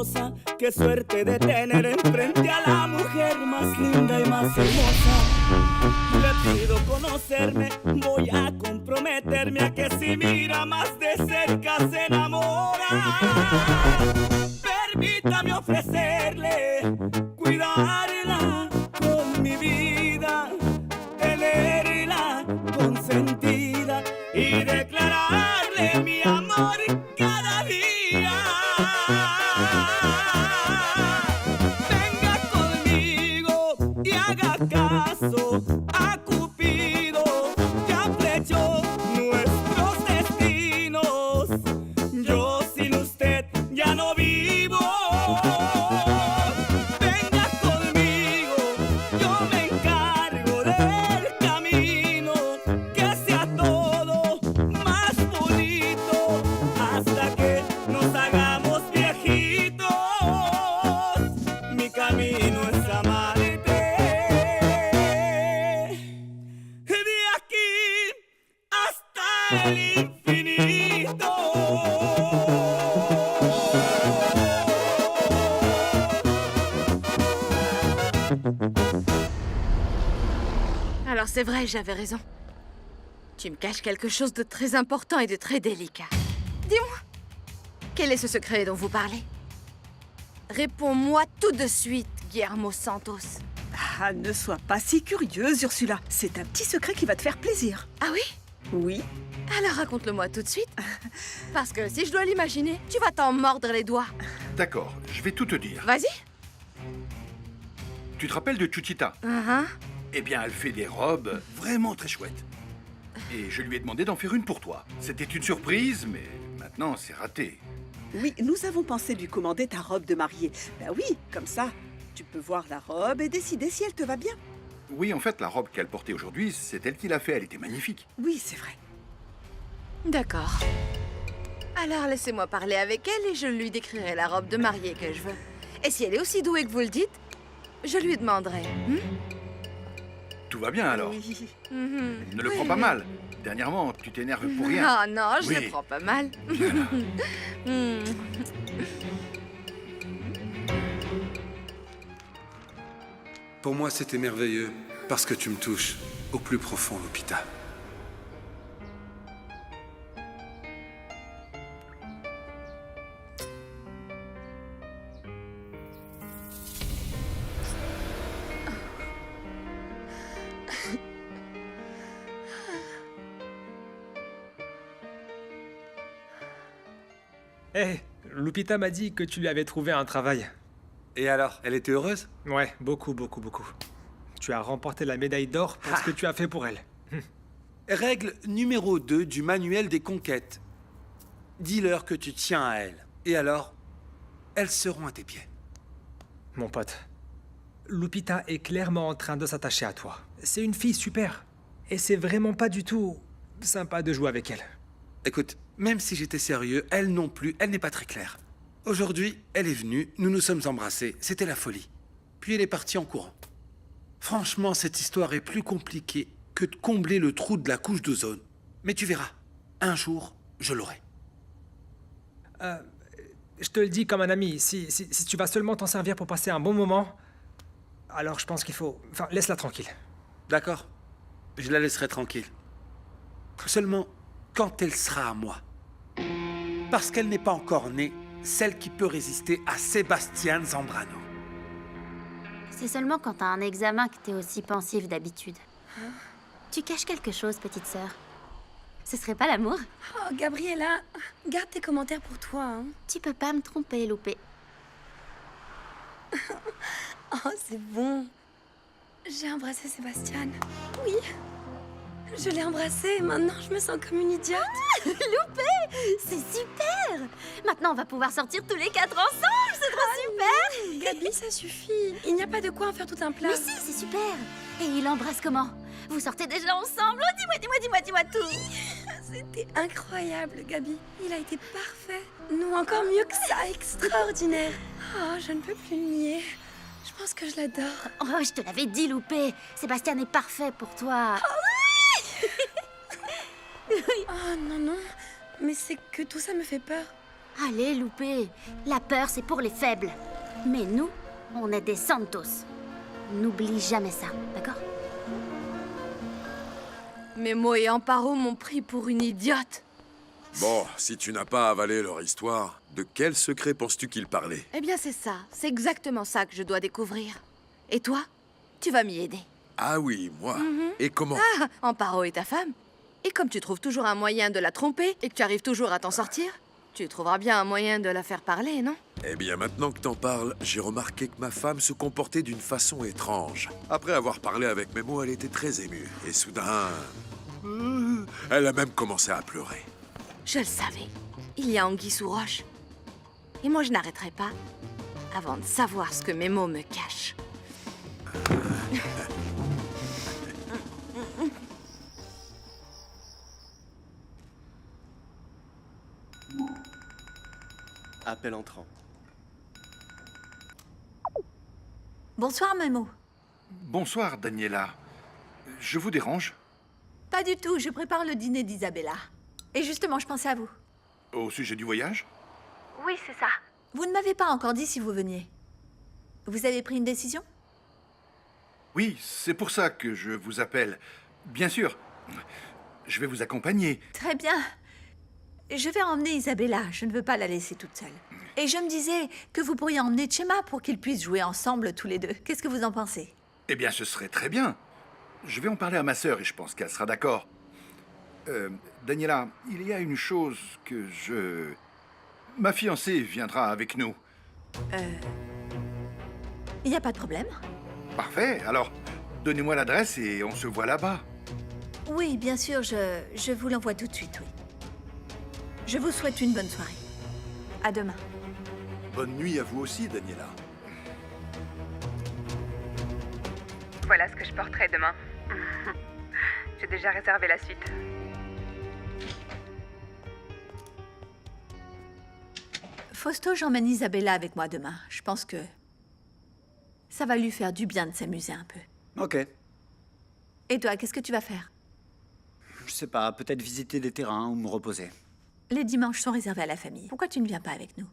esposa. Qué suerte de tener enfrente a la mujer más linda y más hermosa. Le pido conocerme, voy a comprometerme a que si mira más de cerca se enamora. Permítame ofrecerle cuidarla con mi vida, tenerla consentida y declararle mi amor cada día. Venga conmigo y haga caso a Cupido, ya flechó nuestros destinos. Yo sin usted ya no vivo. Venga conmigo, yo me encargo del camino, que sea todo más bonito hasta que nos hagamos viejitos. Mi camino es amarte de aquí hasta el infinito. Alors c'est vrai, j'avais raison. Tu me caches quelque chose de très important et de très délicat. Dis-moi, quel est ce secret dont vous parlez? Réponds-moi tout de suite, Guillermo Santos. Ah, ne sois pas si curieuse, Ursula. C'est un petit secret qui va te faire plaisir. Ah oui? Oui. Alors raconte-le-moi tout de suite. Parce que si je dois l'imaginer, tu vas t'en mordre les doigts. D'accord, je vais tout te dire. Vas-y. Tu te rappelles de Chuchita? Eh bien, elle fait des robes vraiment très chouettes. Et je lui ai demandé d'en faire une pour toi. C'était une surprise, mais maintenant c'est raté. Oui, nous avons pensé lui commander ta robe de mariée. Ben oui, comme ça, tu peux voir la robe et décider si elle te va bien. Oui, en fait, la robe qu'elle portait aujourd'hui, c'est elle qui l'a fait. Elle était magnifique. Oui, c'est vrai. D'accord. Alors laissez-moi parler avec elle et je lui décrirai la robe de mariée que je veux. Et si elle est aussi douée que vous le dites, je lui demanderai. Tout va bien alors. Oui. Ne le prends pas mal. Dernièrement, tu t'énerves pour rien. Ah non, je Oui. le prends pas mal. Pour moi, c'était merveilleux, parce que tu me touches au plus profond, Lupita. Hé, Lupita m'a dit que tu lui avais trouvé un travail. Et alors, elle était heureuse? Ouais, beaucoup. Tu as remporté la médaille d'or pour ce que tu as fait pour elle. Règle numéro 2 du manuel des conquêtes. Dis-leur que tu tiens à elles. Et alors, elles seront à tes pieds. Mon pote, Lupita est clairement en train de s'attacher à toi. C'est une fille super. Et c'est vraiment pas du tout sympa de jouer avec elle. Écoute, même si j'étais sérieux, elle non plus, elle n'est pas très claire. Aujourd'hui, elle est venue, nous nous sommes embrassés, c'était la folie. Puis elle est partie en courant. Franchement, cette histoire est plus compliquée que de combler le trou de la couche d'ozone. Mais tu verras, un jour, je l'aurai. Je te le dis comme un ami, si tu vas seulement t'en servir pour passer un bon moment, alors je pense qu'il faut... Enfin, laisse-la tranquille. D'accord? Je la laisserai tranquille. Seulement, quand elle sera à moi. Parce qu'elle n'est pas encore née, celle qui peut résister à Sébastien Zambrano. C'est seulement quand t'as un examen que t'es aussi pensif d'habitude. Tu caches quelque chose, petite sœur. Ce serait pas l'amour? Oh, Gabriella, garde tes commentaires pour toi, hein. Tu peux pas me tromper, Loupé. Oh, c'est bon. J'ai embrassé Sébastien. Oui. Je l'ai embrassé et maintenant je me sens comme une idiote. Loupé, c'est super. Maintenant, on va pouvoir sortir tous les 4 ensemble, c'est trop super. Gabi, ça suffit. Il n'y a pas de quoi en faire tout un plat. Mais si, c'est super. Et il embrasse comment? Vous sortez déjà ensemble? Oh, dis-moi tout. C'était incroyable, Gabi. Il a été parfait. Nous, encore mieux que ça, extraordinaire. Oh, je ne peux plus le nier. Je pense que je l'adore. Oh, je te l'avais dit, Loupé. Sébastien est parfait pour toi. Oh non, mais c'est que tout ça me fait peur. Allez, Loupé. La peur, c'est pour les faibles. Mais nous, on est des Santos. N'oublie jamais ça, d'accord? Memo et Amparo m'ont pris pour une idiote. Bon, si tu n'as pas avalé leur histoire, de quel secret penses-tu qu'ils parlaient? Eh bien, c'est ça. C'est exactement ça que je dois découvrir. Et toi, tu vas m'y aider. Ah oui, moi. Et comment? Ah, Amparo est ta femme. Et comme tu trouves toujours un moyen de la tromper et que tu arrives toujours à t'en sortir, tu trouveras bien un moyen de la faire parler, non? Eh bien, maintenant que t'en parles, j'ai remarqué que ma femme se comportait d'une façon étrange. Après avoir parlé avec Memo, elle était très émue. Et soudain... elle a même commencé à pleurer. Je le savais. Il y a anguille sous roche. Et moi, je n'arrêterai pas avant de savoir ce que Memo me cache. Appel entrant. Bonsoir, Memo. Bonsoir, Daniela. Je vous dérange? Pas du tout, je prépare le dîner d'Isabella. Et justement, je pensais à vous. Au sujet du voyage? Oui, c'est ça. Vous ne m'avez pas encore dit si vous veniez. Vous avez pris une décision? Oui, c'est pour ça que je vous appelle. Bien sûr, je vais vous accompagner. Très bien. Je vais emmener Isabella, je ne veux pas la laisser toute seule. Et je me disais que vous pourriez emmener Chema pour qu'ils puissent jouer ensemble tous les deux. Qu'est-ce que vous en pensez? Eh bien, ce serait très bien. Je vais en parler à ma sœur et je pense qu'elle sera d'accord. Daniela, il y a une chose que je... Ma fiancée viendra avec nous. Il n'y a pas de problème? Parfait, alors donnez-moi l'adresse et on se voit là-bas. Oui, bien sûr, je vous l'envoie tout de suite, oui. Je vous souhaite une bonne soirée. À demain. Bonne nuit à vous aussi, Daniela. Voilà ce que je porterai demain. J'ai déjà réservé la suite. Fausto, j'emmène Isabella avec moi demain. Je pense que ça va lui faire du bien de s'amuser un peu. Ok. Et toi, qu'est-ce que tu vas faire? Je sais pas, peut-être visiter des terrains ou me reposer. Les dimanches sont réservés à la famille. Pourquoi tu ne viens pas avec nous?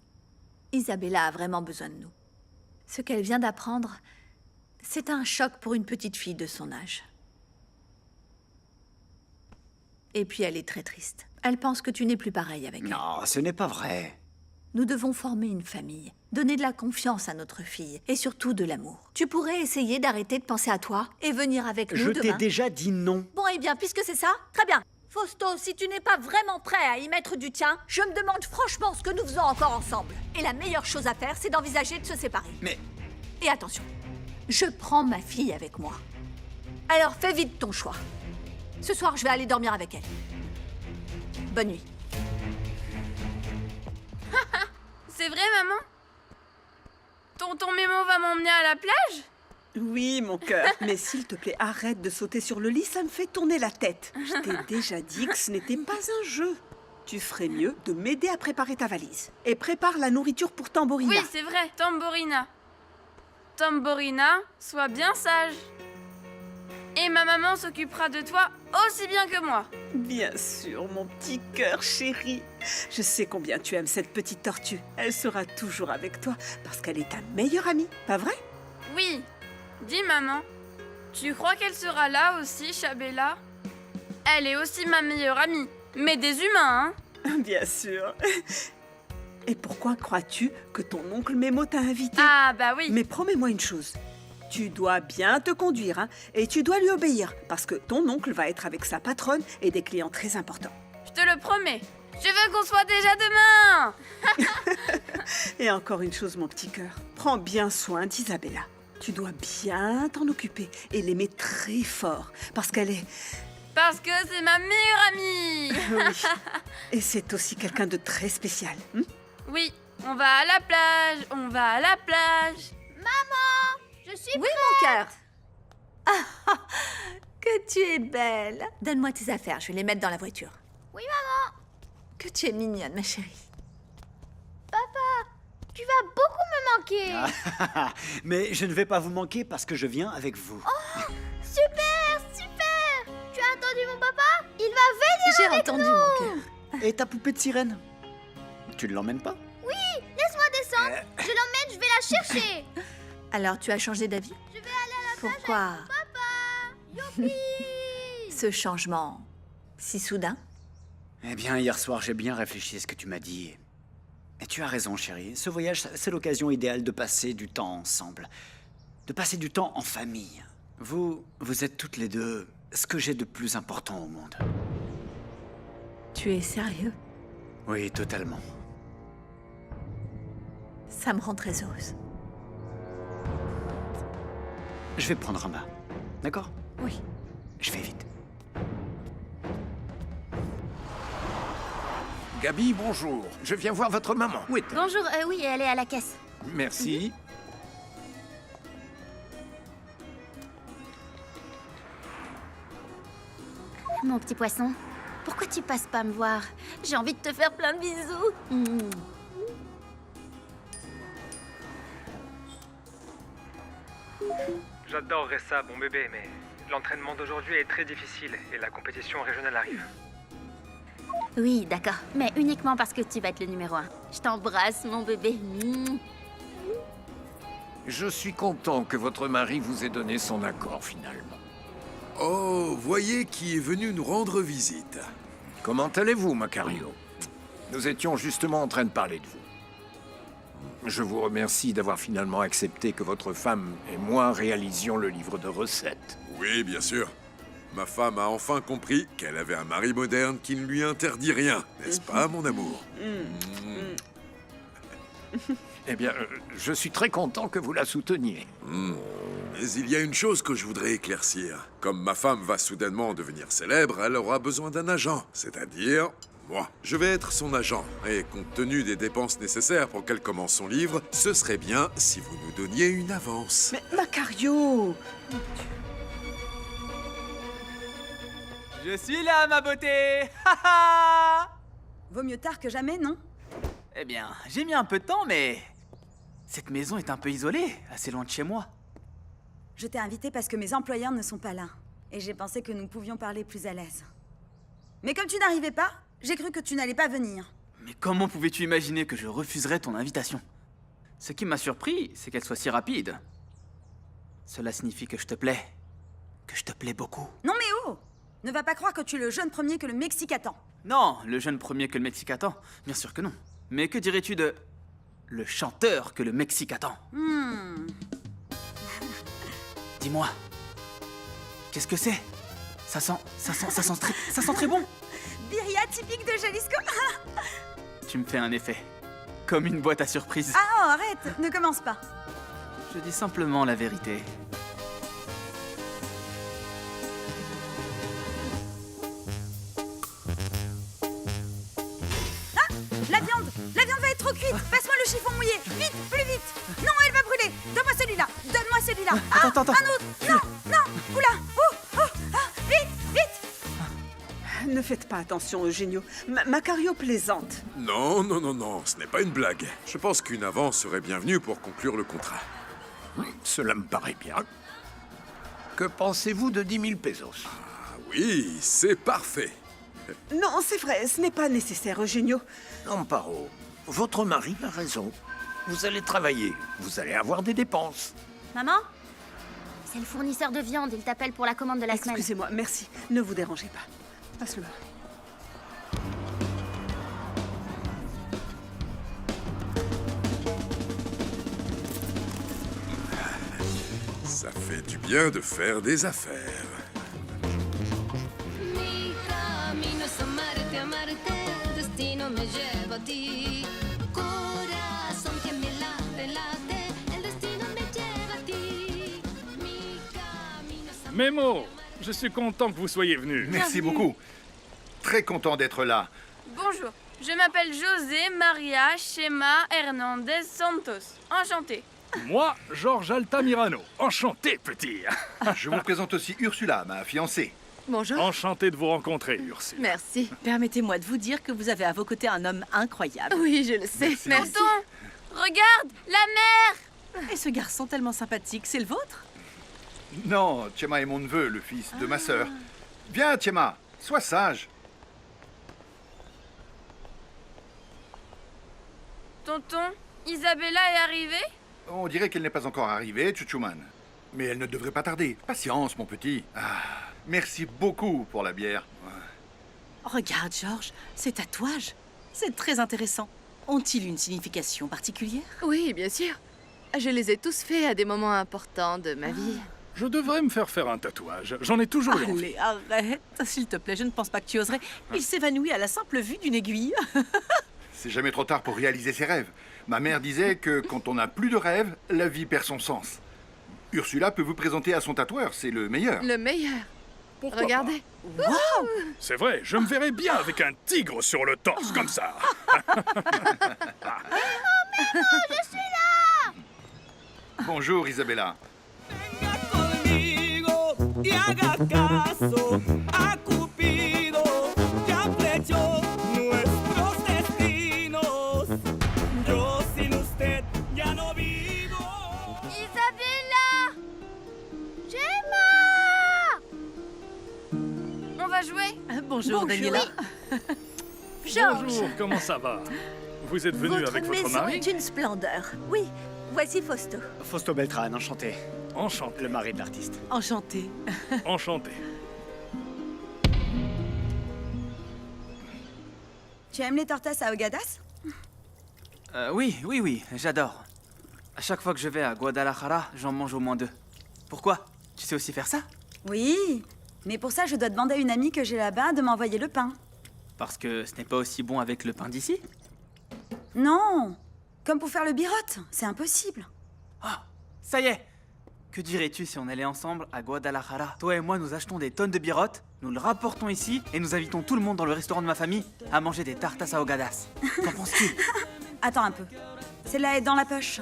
Isabella a vraiment besoin de nous. Ce qu'elle vient d'apprendre, c'est un choc pour une petite fille de son âge. Et puis elle est très triste. Elle pense que tu n'es plus pareil avec elle. Non, ce n'est pas vrai. Nous devons former une famille, donner de la confiance à notre fille, et surtout de l'amour. Tu pourrais essayer d'arrêter de penser à toi et venir avec nous Je demain. t'ai déjà dit non. Bon, eh bien, puisque c'est ça, très bien. Fausto, si tu n'es pas vraiment prêt à y mettre du tien, je me demande franchement ce que nous faisons encore ensemble. Et la meilleure chose à faire, c'est d'envisager de se séparer. Mais... Et attention, je prends ma fille avec moi. Alors fais vite ton choix. Ce soir, je vais aller dormir avec elle. Bonne nuit. C'est vrai, maman? Tonton Mémo va m'emmener à la plage? Oui, mon cœur. Mais s'il te plaît, arrête de sauter sur le lit, ça me fait tourner la tête. Je t'ai déjà dit que ce n'était pas un jeu. Tu ferais mieux de m'aider à préparer ta valise. Et prépare la nourriture pour Tamborina. Oui, c'est vrai, Tamborina. Tamborina, sois bien sage. Et ma maman s'occupera de toi aussi bien que moi. Bien sûr, mon petit cœur chéri. Je sais combien tu aimes cette petite tortue. Elle sera toujours avec toi parce qu'elle est ta meilleure amie, pas vrai? Oui. Dis, maman, tu crois qu'elle sera là aussi, Chabella? Elle est aussi ma meilleure amie, mais des humains, hein? Bien sûr. Et pourquoi crois-tu que ton oncle Mémo t'a invité? Ah, bah oui. Mais promets-moi une chose. Tu dois bien te conduire, hein, et tu dois lui obéir, parce que ton oncle va être avec sa patronne et des clients très importants. Je te le promets. Je veux qu'on soit déjà demain. Et encore une chose, mon petit cœur. Prends bien soin d'Isabella. Tu dois bien t'en occuper et l'aimer très fort, parce qu'elle est... Parce que c'est ma meilleure amie. Oui. Et c'est aussi quelqu'un de très spécial. Oui, on va à la plage, on va à la plage. Maman, je suis Oui, mon cœur. Ah, que tu es belle. Donne-moi tes affaires, je vais les mettre dans la voiture. Oui, maman. Que tu es mignonne, ma chérie. Papa, tu vas beaucoup me manquer. Mais je ne vais pas vous manquer parce que je viens avec vous. Oh, super, super. Tu as entendu mon papa? Il va venir J'ai avec entendu, nous. mon cœur. Et ta poupée de sirène? Tu ne l'emmènes pas? Oui, laisse-moi descendre. Je l'emmène, je vais la chercher. Alors, tu as changé d'avis? Je vais aller à la Pourquoi Papa, youpi. ce changement si soudain? Eh bien, hier soir, j'ai bien réfléchi à ce que tu m'as dit. Et tu as raison, chérie. Ce voyage, c'est l'occasion idéale de passer du temps ensemble. De passer du temps en famille. Vous êtes toutes les deux ce que j'ai de plus important au monde. Tu es sérieux? Oui, totalement. Ça me rend très heureuse. Je vais prendre un bain. D'accord? Oui. Je vais vite. Gabi, bonjour. Je viens voir votre maman. Où est-elle? Bonjour, oui, elle est à la caisse. Merci. Mon petit poisson, pourquoi tu passes pas me voir? J'ai envie de te faire plein de bisous. J'adorerais ça, bon bébé, mais l'entraînement d'aujourd'hui est très difficile et la compétition régionale arrive. Oui, d'accord, mais uniquement parce que tu vas être le numéro 1. Je t'embrasse, mon bébé. Je suis content que votre mari vous ait donné son accord, finalement. Oh, voyez qui est venu nous rendre visite. Comment allez-vous, Macario? Nous étions justement en train de parler de vous. Je vous remercie d'avoir finalement accepté que votre femme et moi réalisions le livre de recettes. Oui, bien sûr. Ma femme a enfin compris qu'elle avait un mari moderne qui ne lui interdit rien. N'est-ce pas, mon amour? Eh bien, je suis très content que vous la souteniez. Mais il y a une chose que je voudrais éclaircir. Comme ma femme va soudainement devenir célèbre, elle aura besoin d'un agent, c'est-à-dire moi. Je vais être son agent, et compte tenu des dépenses nécessaires pour qu'elle commence son livre, ce serait bien si vous nous donniez une avance. Mais Macario! Je suis là, ma beauté. Vaut mieux tard que jamais, non? Eh bien, j'ai mis un peu de temps, mais... cette maison est un peu isolée, assez loin de chez moi. Je t'ai invité parce que mes employeurs ne sont pas là. Et j'ai pensé que nous pouvions parler plus à l'aise. Mais comme tu n'arrivais pas, j'ai cru que tu n'allais pas venir. Mais comment pouvais-tu imaginer que je refuserais ton invitation? Ce qui m'a surpris, c'est qu'elle soit si rapide. Cela signifie que je te plais. Que je te plais beaucoup. Non mais oh! Ne va pas croire que tu es le jeune premier que le Mexique attend. Non, le jeune premier que le Mexique attend. Bien sûr que non. Mais que dirais-tu de... le chanteur que le Mexique attend? Dis-moi. Qu'est-ce que c'est? Ça sent très bon. Birria typique de Jalisco. Tu me fais un effet. Comme une boîte à surprise. Ah oh, arrête, ne commence pas. Je dis simplement la vérité. La viande va être trop cuite. Passe-moi le chiffon mouillé. Vite, plus vite. Non, elle va brûler. Donne-moi celui-là. Donne-moi celui-là. Attends. Un autre. Non. Oula. Vite, vite. Ne faites pas attention, Eugenio. Macario plaisante. Non, ce n'est pas une blague. Je pense qu'une avance serait bienvenue pour conclure le contrat. Cela me paraît bien. Que pensez-vous de 10 000 pesos? Ah oui, c'est parfait. Non, c'est vrai, ce n'est pas nécessaire, Eugenio. Amparo, votre mari a raison. Vous allez travailler, vous allez avoir des dépenses. Maman? C'est le fournisseur de viande, il t'appelle pour la commande de la semaine. Excusez-moi, merci. Ne vous dérangez pas. Passe-le-moi. Ça fait du bien de faire des affaires. Memo, je suis content que vous soyez venu. Merci beaucoup. Très content d'être là. Bonjour, je m'appelle José Maria Chema Hernandez Santos. Enchanté. Moi, Georges Altamirano. Enchanté, petit. Je vous présente aussi Ursula, ma fiancée. Bonjour. Enchanté de vous rencontrer, Ursula. Merci. Permettez-moi de vous dire que vous avez à vos côtés un homme incroyable. Oui, je le sais. Tonton, regarde, la mer. Et ce garçon tellement sympathique, c'est le vôtre? Non, Chema est mon neveu, le fils de ma sœur. Viens, Chema, sois sage. Tonton, Isabella est arrivée? On dirait qu'elle n'est pas encore arrivée, Chuchuman. Mais elle ne devrait pas tarder. Patience, mon petit. Ah, merci beaucoup pour la bière. Regarde, George, ces tatouages. C'est très intéressant. Ont-ils une signification particulière? Oui, bien sûr. Je les ai tous faits à des moments importants de ma vie. Je devrais me faire un tatouage. J'en ai toujours eu envie. Allez, arrête. S'il te plaît, je ne pense pas que tu oserais. Il s'évanouit à la simple vue d'une aiguille. C'est jamais trop tard pour réaliser ses rêves. Ma mère disait que quand on n'a plus de rêves, la vie perd son sens. Ursula peut vous présenter à son tatoueur, c'est le meilleur. Le meilleur. Pourquoi Regardez. pas? C'est vrai, je me verrais bien avec un tigre sur le torse, comme ça. Je suis là! Bonjour, Isabella. Y haga caso a Cupido, ya flechó nuestros destinos. Yo sin usted ya no vivo. Isabella! Gemma! On va jouer? Bonjour, Daniela. Georges, Bonjour, comment ça va? Vous êtes venu avec votre maison mari? est une splendeur. Oui, voici Fausto. Fausto Beltran, enchanté. Enchanté. Le mari de l'artiste. Enchanté. Enchanté. Tu aimes les tortas à Ahogadas? Oui, j'adore. À chaque fois que je vais à Guadalajara, j'en mange au moins 2. Pourquoi? Tu sais aussi faire ça? Oui, mais pour ça, je dois demander à une amie que j'ai là-bas de m'envoyer le pain. Parce que ce n'est pas aussi bon avec le pain d'ici? Non, comme pour faire le birote, c'est impossible. Ça y est! Que dirais-tu si on allait ensemble à Guadalajara? Toi et moi, nous achetons des tonnes de birotes, nous le rapportons ici et nous invitons tout le monde dans le restaurant de ma famille à manger des tartas ahogadas. Qu'en penses-tu? Attends un peu. Celle-là est dans la poche.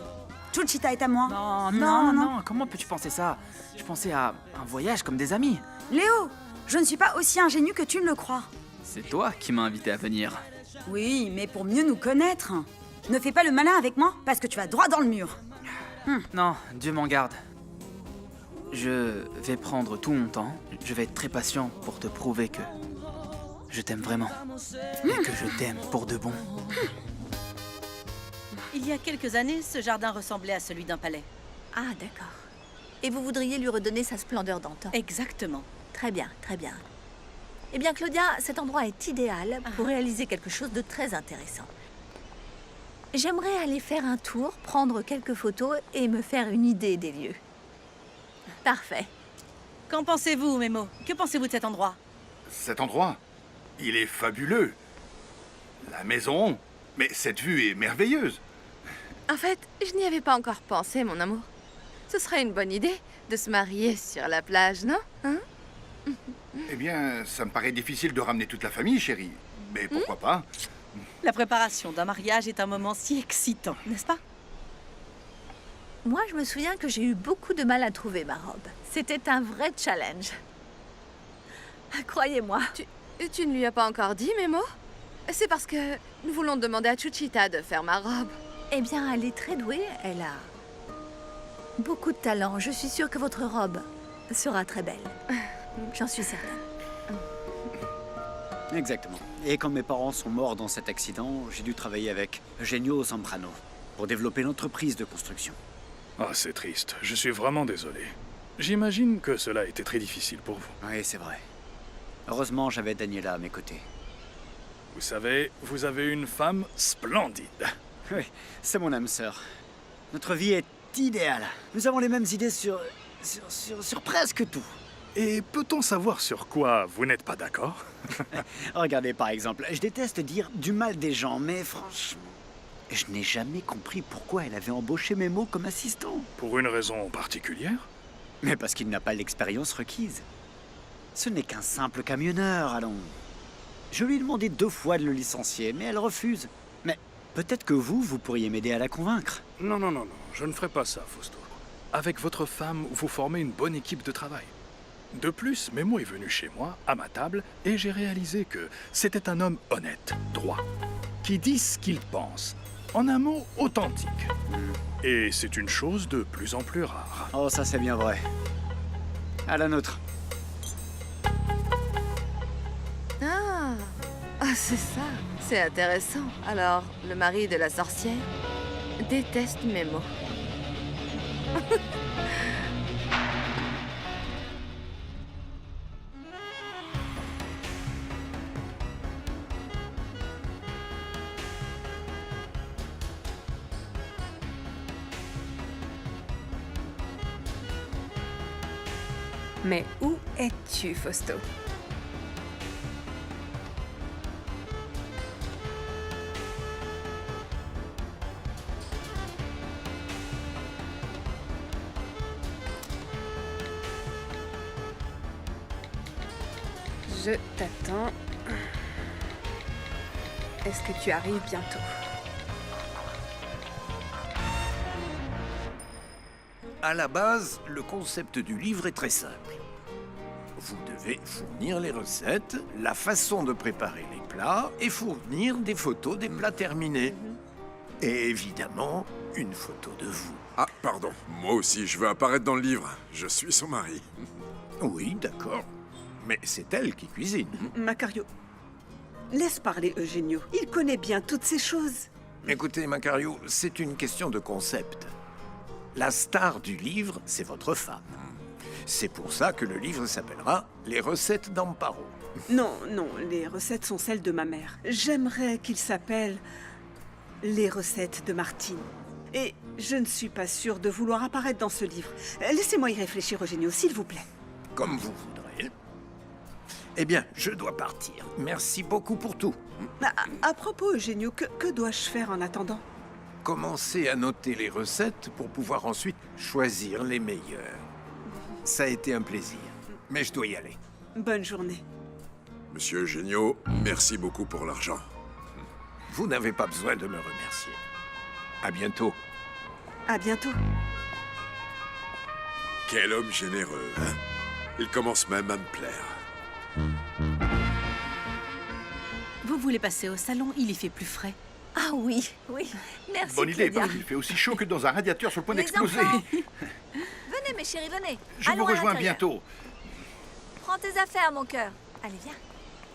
Chuchita est à moi. Non, comment peux-tu penser ça? Je pensais à un voyage comme des amis. Léo, je ne suis pas aussi ingénu que tu ne le crois. C'est toi qui m'as invité à venir. Oui, mais pour mieux nous connaître. Ne fais pas le malin avec moi, parce que tu vas droit dans le mur. Non, Dieu m'en garde. Je vais prendre tout mon temps. Je vais être très patient pour te prouver que je t'aime vraiment. Et que je t'aime pour de bon. Il y a quelques années, ce jardin ressemblait à celui d'un palais. Ah, d'accord. Et vous voudriez lui redonner sa splendeur d'antan? Exactement. Très bien, très bien. Eh bien, Claudia, cet endroit est idéal pour réaliser quelque chose de très intéressant. J'aimerais aller faire un tour, prendre quelques photos et me faire une idée des lieux. Parfait. Qu'en pensez-vous, Memo? Que pensez-vous de cet endroit? Cet endroit, il est fabuleux. La maison, mais cette vue est merveilleuse. En fait, je n'y avais pas encore pensé, mon amour. Ce serait une bonne idée de se marier sur la plage, non? Hein? Eh bien, ça me paraît difficile de ramener toute la famille, chérie. Mais pourquoi pas? La préparation d'un mariage est un moment si excitant, n'est-ce pas? Moi, je me souviens que j'ai eu beaucoup de mal à trouver ma robe. C'était un vrai challenge. Croyez-moi. Tu ne lui as pas encore dit, Memo? C'est parce que nous voulons demander à Chuchita de faire ma robe. Eh bien, elle est très douée. Elle a beaucoup de talent. Je suis sûre que votre robe sera très belle. J'en suis certaine. Exactement. Et quand mes parents sont morts dans cet accident, j'ai dû travailler avec Eugenio Zambrano pour développer l'entreprise de construction. Ah, c'est triste. Je suis vraiment désolé. J'imagine que cela a été très difficile pour vous. Oui, c'est vrai. Heureusement, j'avais Daniela à mes côtés. Vous savez, vous avez une femme splendide. Oui, c'est mon âme sœur. Notre vie est idéale. Nous avons les mêmes idées sur presque tout. Et peut-on savoir sur quoi vous n'êtes pas d'accord? Regardez, par exemple, je déteste dire du mal des gens, mais franchement, je n'ai jamais compris pourquoi elle avait embauché Memo comme assistant. Pour une raison particulière? Mais parce qu'il n'a pas l'expérience requise. Ce n'est qu'un simple camionneur, allons. Je lui ai demandé 2 fois de le licencier, mais elle refuse. Mais peut-être que vous pourriez m'aider à la convaincre. Non, je ne ferai pas ça, Fausto. Avec votre femme, vous formez une bonne équipe de travail. De plus, Memo est venu chez moi, à ma table, et j'ai réalisé que c'était un homme honnête, droit, qui dit ce qu'il pense. En un mot, authentique. Et c'est une chose de plus en plus rare. Oh, ça c'est bien vrai. À la nôtre. Ah, c'est ça. C'est intéressant. Alors, le mari de la sorcière déteste mes mots. Mais où es-tu, Fausto? Je t'attends. Est-ce que tu arrives bientôt? À la base, le concept du livre est très simple. Vous devez fournir les recettes, la façon de préparer les plats et fournir des photos des plats terminés. Et évidemment, une photo de vous. Ah, pardon. Moi aussi, je veux apparaître dans le livre. Je suis son mari. Oui, d'accord. Mais c'est elle qui cuisine. Macario, laisse parler Eugenio. Il connaît bien toutes ces choses. Écoutez, Macario, c'est une question de concept. La star du livre, c'est votre femme. C'est pour ça que le livre s'appellera « Les recettes d'Amparo ». Non, non, les recettes sont celles de ma mère. J'aimerais qu'il s'appelle « Les recettes de Martine ». Et je ne suis pas sûre de vouloir apparaître dans ce livre. Laissez-moi y réfléchir, Eugenio, s'il vous plaît. Comme vous voudrez. Eh bien, je dois partir. Merci beaucoup pour tout. À propos, Eugenio, que dois-je faire en attendant? Commencez à noter les recettes pour pouvoir ensuite choisir les meilleures. Ça a été un plaisir, mais je dois y aller. Bonne journée. Monsieur Eugenio, merci beaucoup pour l'argent. Vous n'avez pas besoin de me remercier. À bientôt. À bientôt. Quel homme généreux, hein? Il commence même à me plaire. Vous voulez passer au salon? Il y fait plus frais. Ah oui, oui. Merci, Bonne idée, Claudia. il fait aussi chaud que dans un radiateur sur le point Les d'exploser. enfants. Venez, mes chéris, venez. Je Allons vous à rejoins l'intérieur. bientôt. Prends tes affaires, mon cœur. Allez, viens.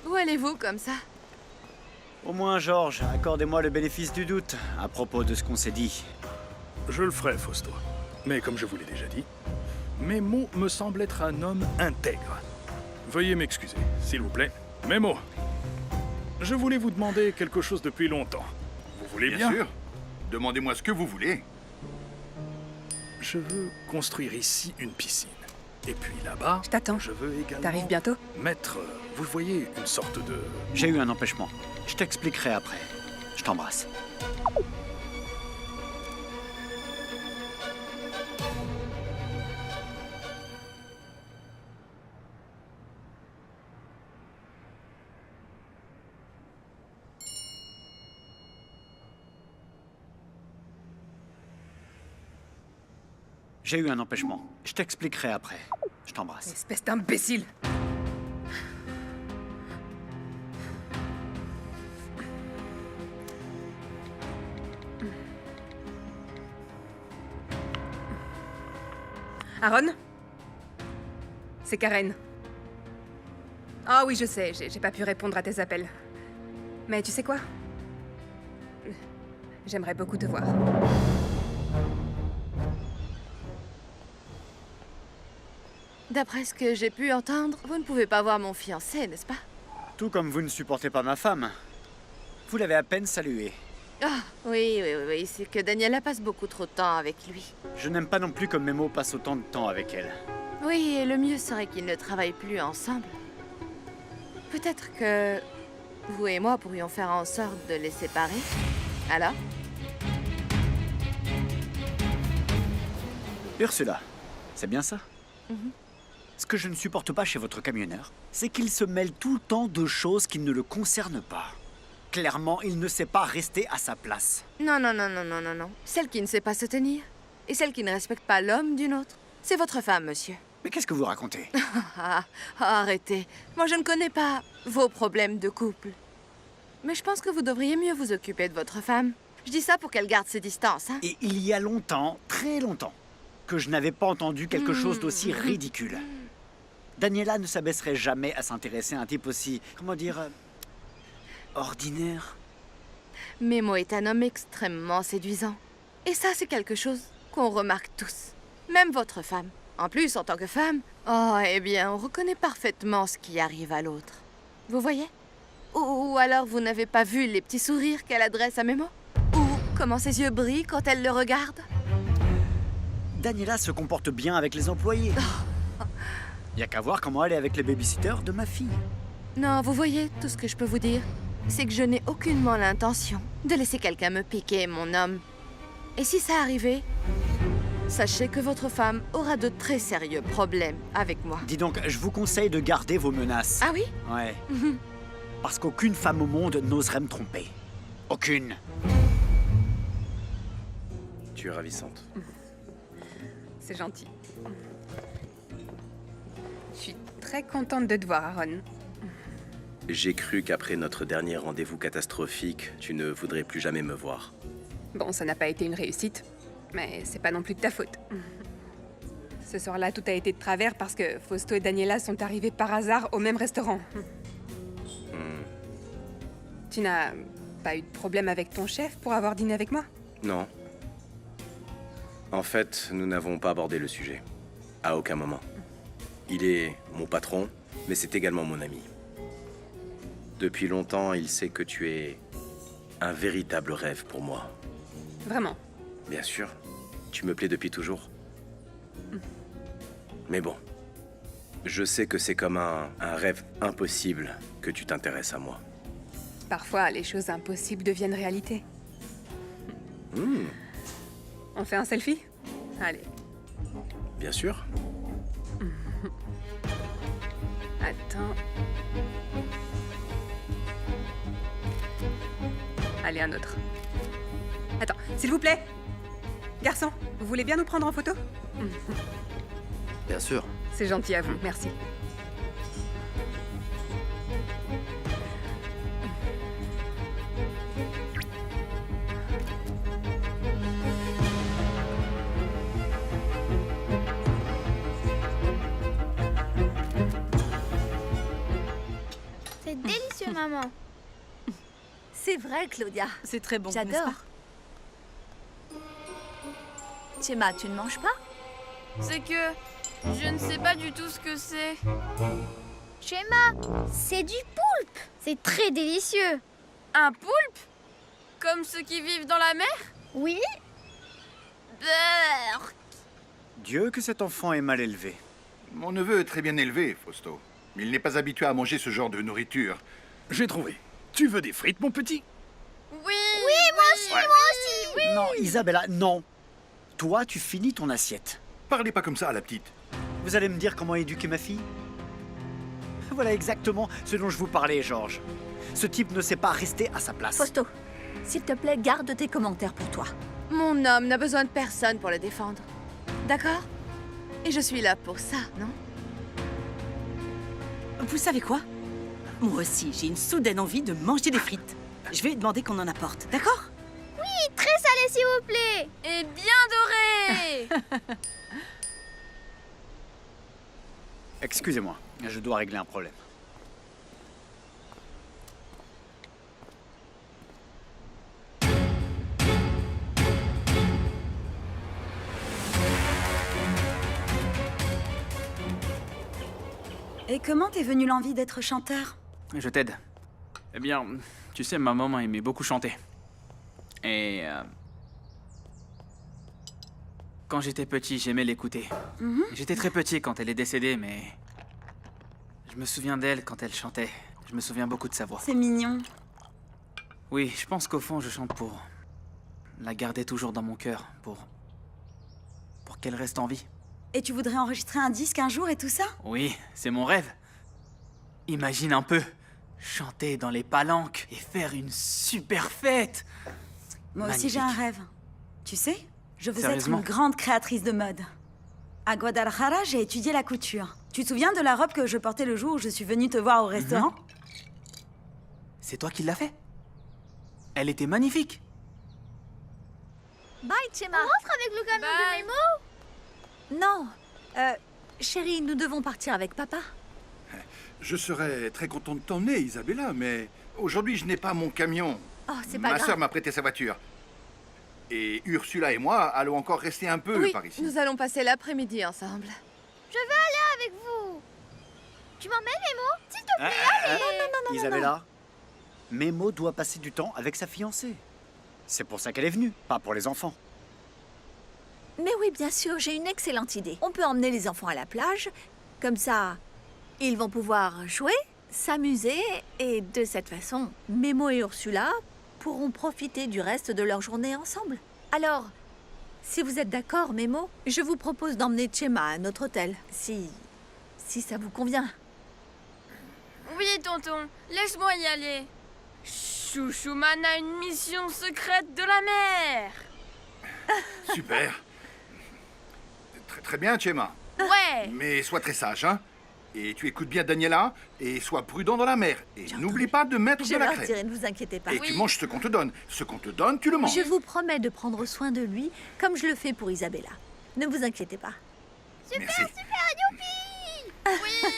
Où allez-vous comme ça? Au moins, Georges, accordez-moi le bénéfice du doute à propos de ce qu'on s'est dit. Je le ferai, Fausto. Mais comme je vous l'ai déjà dit, Memo me semble être un homme intègre. Veuillez m'excuser, s'il vous plaît. Memo, je voulais vous demander quelque chose depuis longtemps. Vous voulez bien? Bien sûr. Demandez-moi ce que vous voulez. Je veux construire ici une piscine. Et puis là-bas, Je t'attends. je veux également T'arrives bientôt? mettre, vous voyez, une sorte de... J'ai eu un empêchement. Je t'expliquerai après. Je t'embrasse. J'ai eu un empêchement. Je t'expliquerai après. Je t'embrasse. Espèce d'imbécile! Aaron? C'est Karen. Ah oui, je sais, j'ai pas pu répondre à tes appels. Mais tu sais quoi? J'aimerais beaucoup te voir. D'après ce que j'ai pu entendre, vous ne pouvez pas voir mon fiancé, n'est-ce pas? Tout comme vous ne supportez pas ma femme. Vous l'avez à peine saluée. Ah, oui, c'est que Daniela passe beaucoup trop de temps avec lui. Je n'aime pas non plus comme Memo passe autant de temps avec elle. Oui, et le mieux serait qu'ils ne travaillent plus ensemble. Peut-être que vous et moi pourrions faire en sorte de les séparer. Alors? Ursula, c'est bien ça? Mhm. Ce que je ne supporte pas chez votre camionneur, c'est qu'il se mêle tout le temps de choses qui ne le concernent pas. Clairement, il ne sait pas rester à sa place. Non. Celle qui ne sait pas se tenir. Et celle qui ne respecte pas l'homme d'une autre. C'est votre femme, monsieur. Mais qu'est-ce que vous racontez? Arrêtez. Moi, je ne connais pas vos problèmes de couple. Mais je pense que vous devriez mieux vous occuper de votre femme. Je dis ça pour qu'elle garde ses distances, hein. Et il y a longtemps, très longtemps, que je n'avais pas entendu quelque chose d'aussi ridicule. Daniela ne s'abaisserait jamais à s'intéresser à un type aussi, comment dire, ordinaire. Memo est un homme extrêmement séduisant. Et ça, c'est quelque chose qu'on remarque tous. Même votre femme. En plus, en tant que femme, oh, eh bien, on reconnaît parfaitement ce qui arrive à l'autre. Vous voyez? Ou alors vous n'avez pas vu les petits sourires qu'elle adresse à Memo? Ou comment ses yeux brillent quand elle le regarde? Daniela se comporte bien avec les employés. Y a qu'à voir comment elle est avec les babysitters de ma fille. Non, vous voyez, tout ce que je peux vous dire, c'est que je n'ai aucunement l'intention de laisser quelqu'un me piquer mon homme. Et si ça arrivait, sachez que votre femme aura de très sérieux problèmes avec moi. Dis donc, je vous conseille de garder vos menaces. Ah oui? Ouais. Parce qu'aucune femme au monde n'oserait me tromper. Aucune. Tu es ravissante. C'est gentil. Je suis très contente de te voir, Aaron. J'ai cru qu'après notre dernier rendez-vous catastrophique, tu ne voudrais plus jamais me voir. Bon, ça n'a pas été une réussite, mais c'est pas non plus de ta faute. Ce soir-là, tout a été de travers parce que Fausto et Daniela sont arrivés par hasard au même restaurant. Tu n'as pas eu de problème avec ton chef pour avoir dîné avec moi? Non. En fait, nous n'avons pas abordé le sujet. À aucun moment. Il est mon patron, mais c'est également mon ami. Depuis longtemps, il sait que tu es un véritable rêve pour moi. Vraiment? Bien sûr. Tu me plais depuis toujours. Mais bon, je sais que c'est comme un rêve impossible que tu t'intéresses à moi. Parfois, les choses impossibles deviennent réalité. On fait un selfie? Allez. Bien sûr. Attends. Allez, un autre. Attends, s'il vous plaît. Garçon, vous voulez bien nous prendre en photo? Bien sûr. C'est gentil à vous, merci. C'est délicieux, maman. C'est vrai, Claudia. C'est très bon, J'adore. n'est-ce pas? Tchéma, tu ne manges pas? C'est que je ne sais pas du tout ce que c'est. Tchéma, c'est du poulpe. C'est très délicieux. Un poulpe? Comme ceux qui vivent dans la mer? Oui. Beurre. Dieu que cet enfant est mal élevé. Mon neveu est très bien élevé, Fausto. Mais il n'est pas habitué à manger ce genre de nourriture. J'ai trouvé. Tu veux des frites, mon petit? Oui. Oui, moi aussi, moi aussi. Oui. Non, Isabella, non. Toi, tu finis ton assiette. Parlez pas comme ça à la petite. Vous allez me dire comment éduquer ma fille? Voilà exactement ce dont je vous parlais, Georges. Ce type ne sait pas rester à sa place. Fausto, s'il te plaît, garde tes commentaires pour toi. Mon homme n'a besoin de personne pour le défendre. D'accord? Et je suis là pour ça, non? Vous savez quoi? Moi aussi, j'ai une soudaine envie de manger des frites. Je vais demander qu'on en apporte, d'accord? Oui, très salé, s'il vous plaît. Et bien doré. Excusez-moi, je dois régler un problème. Et comment t'es venue l'envie d'être chanteur? Je t'aide. Eh bien, tu sais, ma maman aimait beaucoup chanter. Et... quand j'étais petit, j'aimais l'écouter. J'étais très petit quand elle est décédée, mais... je me souviens d'elle quand elle chantait. Je me souviens beaucoup de sa voix. C'est mignon. Oui, je pense qu'au fond, je chante pour... la garder toujours dans mon cœur, pour qu'elle reste en vie. Et tu voudrais enregistrer un disque un jour et tout ça? Oui, c'est mon rêve. Imagine un peu, chanter dans les palanques et faire une super fête. Moi aussi j'ai un rêve. Tu sais, je veux être Sérieusement? une grande créatrice de mode. À Guadalajara, j'ai étudié la couture. Tu te souviens de la robe que je portais le jour où je suis venue te voir au restaurant? C'est toi qui l'as fait? Elle était magnifique. Bye, Tchéma. On rentre avec le camion de Memo? Non. Chérie, nous devons partir avec papa. Je serais très content de t'emmener, Isabella, mais aujourd'hui, je n'ai pas mon camion. Oh, c'est pas Ma grave. sœur m'a prêté sa voiture. Et Ursula et moi allons encore rester un peu Oui, par ici. nous allons passer l'après-midi ensemble. Je veux aller avec vous. Tu m'emmènes, Nemo? S'il te plaît, allez. Isabella, Memo doit passer du temps avec sa fiancée. C'est pour ça qu'elle est venue, pas pour les enfants. Mais oui, bien sûr, j'ai une excellente idée. On peut emmener les enfants à la plage. Comme ça, ils vont pouvoir jouer, s'amuser. Et de cette façon, Memo et Ursula pourront profiter du reste de leur journée ensemble. Alors, si vous êtes d'accord, Memo, je vous propose d'emmener Chema à notre hôtel. Si ça vous convient. Oui, tonton, laisse-moi y aller. Chouchouman a une mission secrète de la mer. Super. Très, très bien, Chema. Ouais. Mais sois très sage, hein. Et tu écoutes bien Daniela, et sois prudent dans la mer. Et n'oublie pas de mettre Je de la leur crème. dirai, ne vous inquiétez pas. Et tu manges ce qu'on te donne. Ce qu'on te donne, tu le manges. Je vous promets de prendre soin de lui, comme je le fais pour Isabella. Ne vous inquiétez pas. Super, Merci. super, youpi. Oui,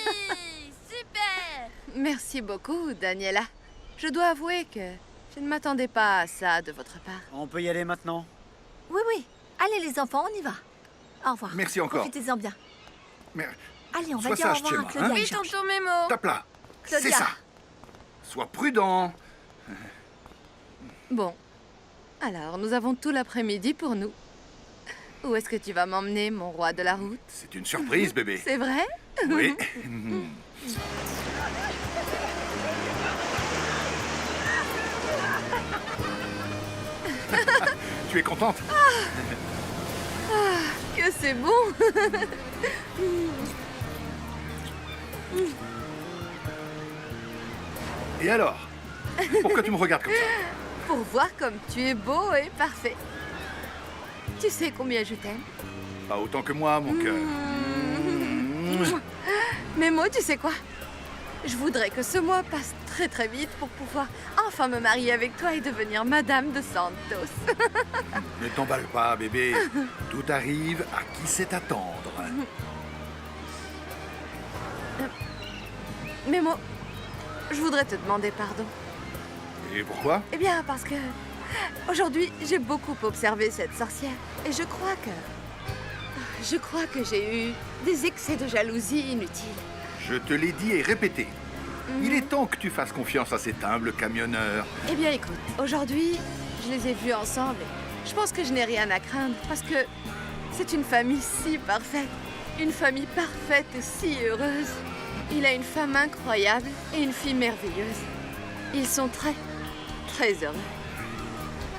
super. Merci beaucoup, Daniela. Je dois avouer que je ne m'attendais pas à ça de votre part. On peut y aller maintenant? Oui, oui. Allez les enfants, on y va. Au revoir. Merci encore. Profitez-en bien. Mais Allez, on va sois dire au sage, revoir à Chema, Claudia hein. et Oui, Georges. tonton Memo. Tape là. C'est Claudia. ça. Sois prudent. Bon, alors nous avons tout l'après-midi pour nous. Où est-ce que tu vas m'emmener, mon roi de la route? C'est une surprise, bébé. C'est vrai? Oui. Tu es contente? Que c'est bon! Et alors? Pourquoi tu me regardes comme ça? Pour voir comme tu es beau et parfait. Tu sais combien je t'aime? Pas autant que moi, mon cœur. Mais moi, tu sais quoi? Je voudrais que ce mois passe très très vite pour pouvoir enfin me marier avec toi et devenir Madame de Santos. Ne t'emballe pas, bébé. Tout arrive à qui sait attendre. Mais moi, je voudrais te demander pardon. Et pourquoi? Eh bien, parce que aujourd'hui, j'ai beaucoup observé cette sorcière et je crois que j'ai eu des excès de jalousie inutiles. Je te l'ai dit et répété. Il est temps que tu fasses confiance à cet humble camionneur. Eh bien, écoute, aujourd'hui, je les ai vus ensemble et je pense que je n'ai rien à craindre parce que c'est une famille si parfaite. Une famille parfaite et si heureuse. Il a une femme incroyable et une fille merveilleuse. Ils sont très, très heureux.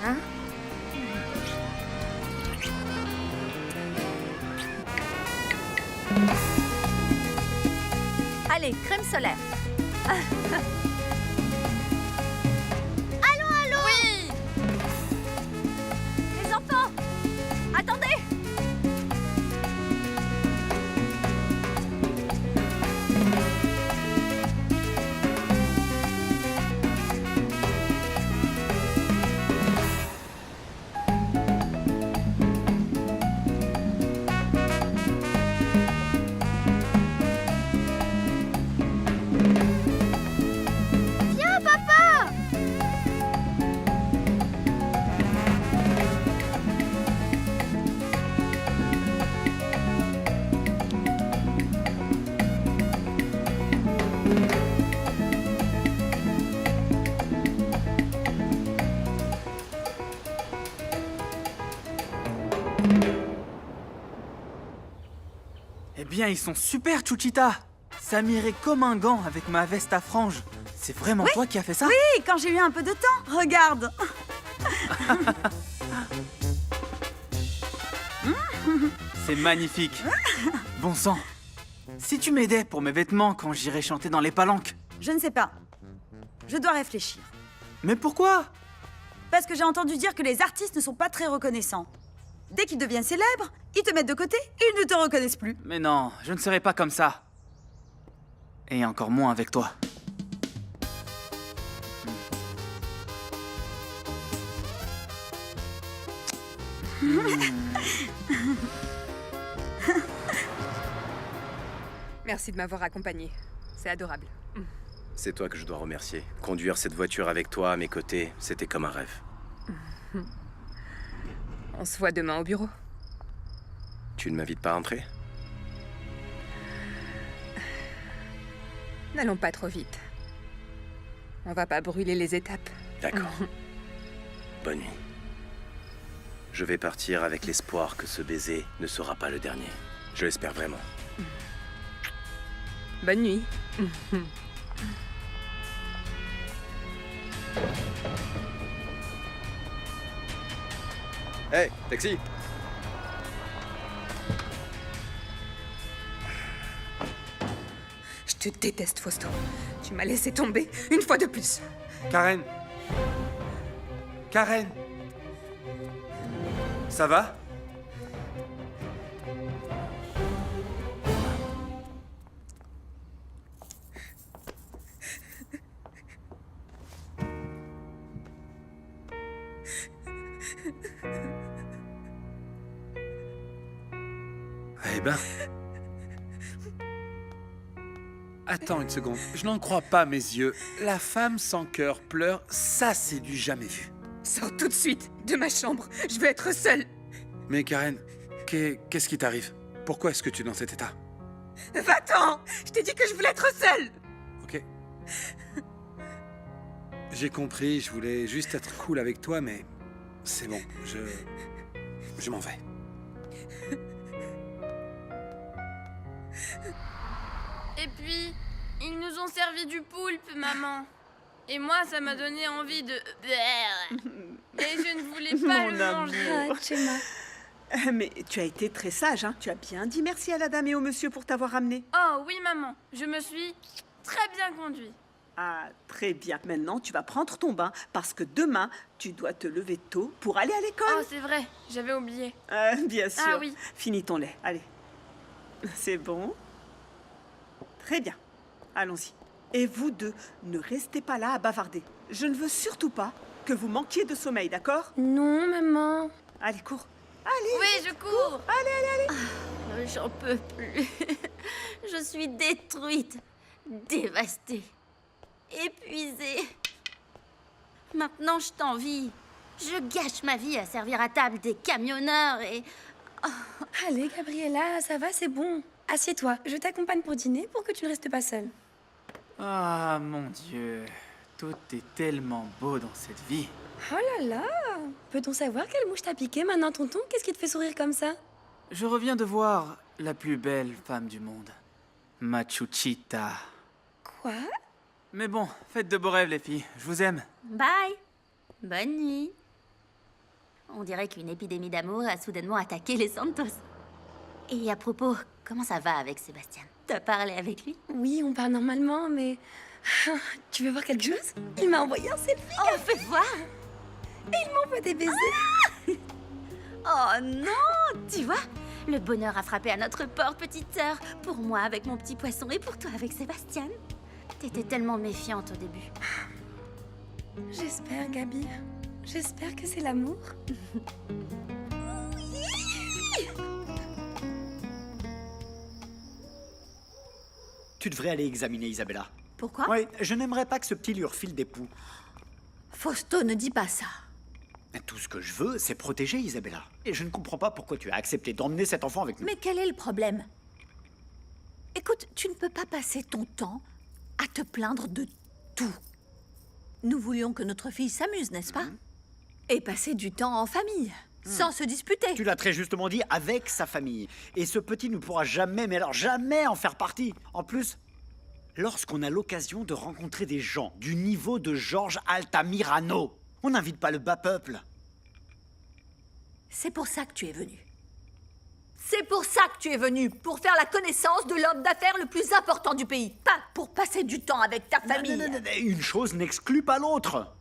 Hein? Allez, crème solaire. Allons, allons. Oui. Les enfants, attendez. Viens, papa. Eh bien, ils sont super, Chuchita. Ça m'irait comme un gant avec ma veste à franges. C'est vraiment toi qui as fait ça? Oui, quand j'ai eu un peu de temps. Regarde. C'est magnifique. Bon sang. Si tu m'aidais pour mes vêtements quand j'irai chanter dans les palanques. Je ne sais pas. Je dois réfléchir. Mais pourquoi? Parce que j'ai entendu dire que les artistes ne sont pas très reconnaissants. Dès qu'ils deviennent célèbres, ils te mettent de côté et ils ne te reconnaissent plus. Mais non, je ne serai pas comme ça. Et encore moins avec toi. Merci de m'avoir accompagnée. C'est adorable. C'est toi que je dois remercier. Conduire cette voiture avec toi à mes côtés, c'était comme un rêve. On se voit demain au bureau. Tu ne m'invites pas à entrer? N'allons pas trop vite. On va pas brûler les étapes. D'accord. Bonne nuit. Je vais partir avec l'espoir que ce baiser ne sera pas le dernier. Je l'espère vraiment. Bonne nuit. Hey, taxi! Je te déteste, Fausto. Tu m'as laissé tomber une fois de plus. Karen. Karen. Ça va? Eh ben... Attends une seconde, je n'en crois pas mes yeux. La femme sans cœur pleure, ça c'est du jamais vu. Sors tout de suite de ma chambre. Je veux être seule. Mais Karen, qu'est-ce qui t'arrive? Pourquoi est-ce que tu es dans cet état? Va-t'en! Je t'ai dit que je voulais être seule. Ok. J'ai compris, je voulais juste être cool avec toi, mais c'est bon, je m'en vais. Et puis, ils nous ont servi du poulpe, maman. Et moi, ça m'a donné envie de... Et je ne voulais pas le manger. Mais tu as été très sage, hein. Tu as bien dit merci à la dame et au monsieur pour t'avoir ramené. Oh oui, maman. Je me suis très bien conduit. Ah, très bien. Maintenant, tu vas prendre ton bain parce que demain, tu dois te lever tôt pour aller à l'école. Oh, c'est vrai. J'avais oublié. Bien sûr. Ah oui. Finis ton lait. Allez. C'est bon. Très bien. Allons-y. Et vous deux, ne restez pas là à bavarder. Je ne veux surtout pas que vous manquiez de sommeil, d'accord? Non, maman. Allez, cours. Allez. Oui, je cours. Allez. J'en peux plus. Je suis détruite, dévastée, épuisée. Maintenant, je t'envie. Je gâche ma vie à servir à table des camionneurs et... Allez, Gabriella, ça va, c'est bon. Assieds-toi, je t'accompagne pour dîner pour que tu ne restes pas seule. Ah, mon Dieu. Tout est tellement beau dans cette vie. Oh là là! Peut-on savoir quelle mouche t'a piqué maintenant, tonton? Qu'est-ce qui te fait sourire comme ça? Je reviens de voir la plus belle femme du monde. Machuchita. Quoi? Mais bon, faites de beaux rêves, les filles. Je vous aime. Bye. Bonne nuit. On dirait qu'une épidémie d'amour a soudainement attaqué les Santos. Et à propos, comment ça va avec Sébastien? T'as parlé avec lui? Oui, on parle normalement, mais... Tu veux voir quelque chose? Il m'a envoyé un selfie. Oh, fais voir! Et il m'envoie des baisers. Oh non! Tu vois? Le bonheur a frappé à notre porte, petite sœur. Pour moi avec mon petit poisson et pour toi avec Sébastien. T'étais tellement méfiante au début. J'espère, Gabi. J'espère que c'est l'amour. Tu devrais aller examiner Isabella. Pourquoi? Oui, je n'aimerais pas que ce petit lui refile des poux. Fausto, ne dis pas ça. Tout ce que je veux, c'est protéger Isabella. Et je ne comprends pas pourquoi tu as accepté d'emmener cet enfant avec nous. Mais quel est le problème? Écoute, tu ne peux pas passer ton temps à te plaindre de tout. Nous voulions que notre fille s'amuse, n'est-ce pas? Et passer du temps en famille, sans se disputer. Tu l'as très justement dit, avec sa famille. Et ce petit ne pourra jamais, mais alors jamais en faire partie. En plus, lorsqu'on a l'occasion de rencontrer des gens du niveau de Georges Altamirano, on n'invite pas le bas peuple. C'est pour ça que tu es venu. C'est pour ça que tu es venu, pour faire la connaissance de l'homme d'affaires le plus important du pays. Pas pour passer du temps avec ta famille. Non, une chose n'exclut pas l'autre.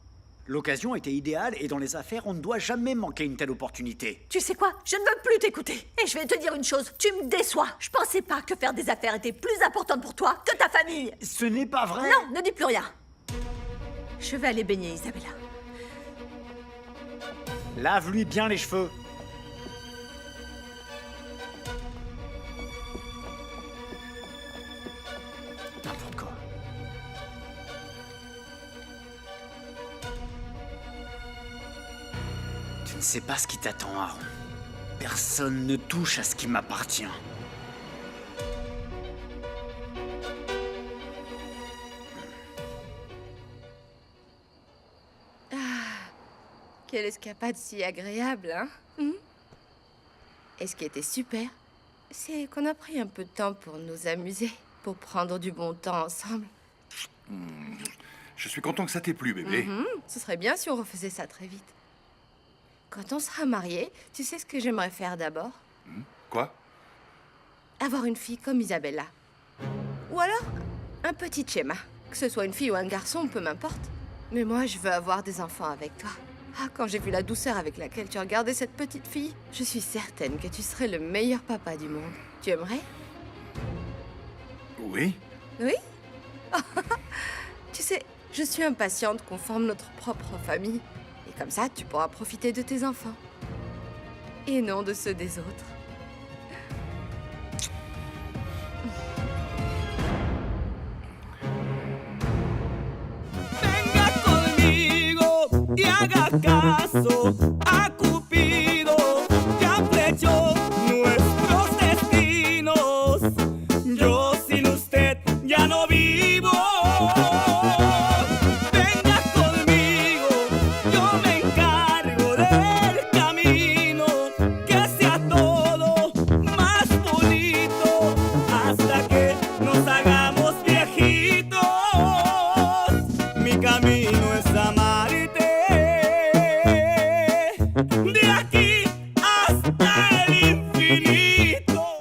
L'occasion était idéale et dans les affaires, on ne doit jamais manquer une telle opportunité. Tu sais quoi? Je ne veux plus t'écouter. Et je vais te dire une chose, tu me déçois. Je pensais pas que faire des affaires était plus important pour toi que ta famille. Ce n'est pas vrai. Non, ne dis plus rien. Je vais aller baigner Isabella. Lave-lui bien les cheveux. N'importe quoi. sais pas ce qui t'attend, Aaron. Personne ne touche à ce qui m'appartient. Quelle escapade si agréable, hein? Et ce qui était super, c'est qu'on a pris un peu de temps pour nous amuser, pour prendre du bon temps ensemble. Je suis content que ça t'ait plu, bébé. Ce serait bien si on refaisait ça très vite. Quand on sera mariés, tu sais ce que j'aimerais faire d'abord? Quoi? Avoir une fille comme Isabella. Ou alors, un petit schéma. Que ce soit une fille ou un garçon, peu m'importe. Mais moi, je veux avoir des enfants avec toi. Ah, quand j'ai vu la douceur avec laquelle tu regardais cette petite fille, je suis certaine que tu serais le meilleur papa du monde. Tu aimerais? Oui. Oui? Tu sais, je suis impatiente qu'on forme notre propre famille. Et comme ça, tu pourras profiter de tes enfants. Et non de ceux des autres. Venga conmigo y haga caso a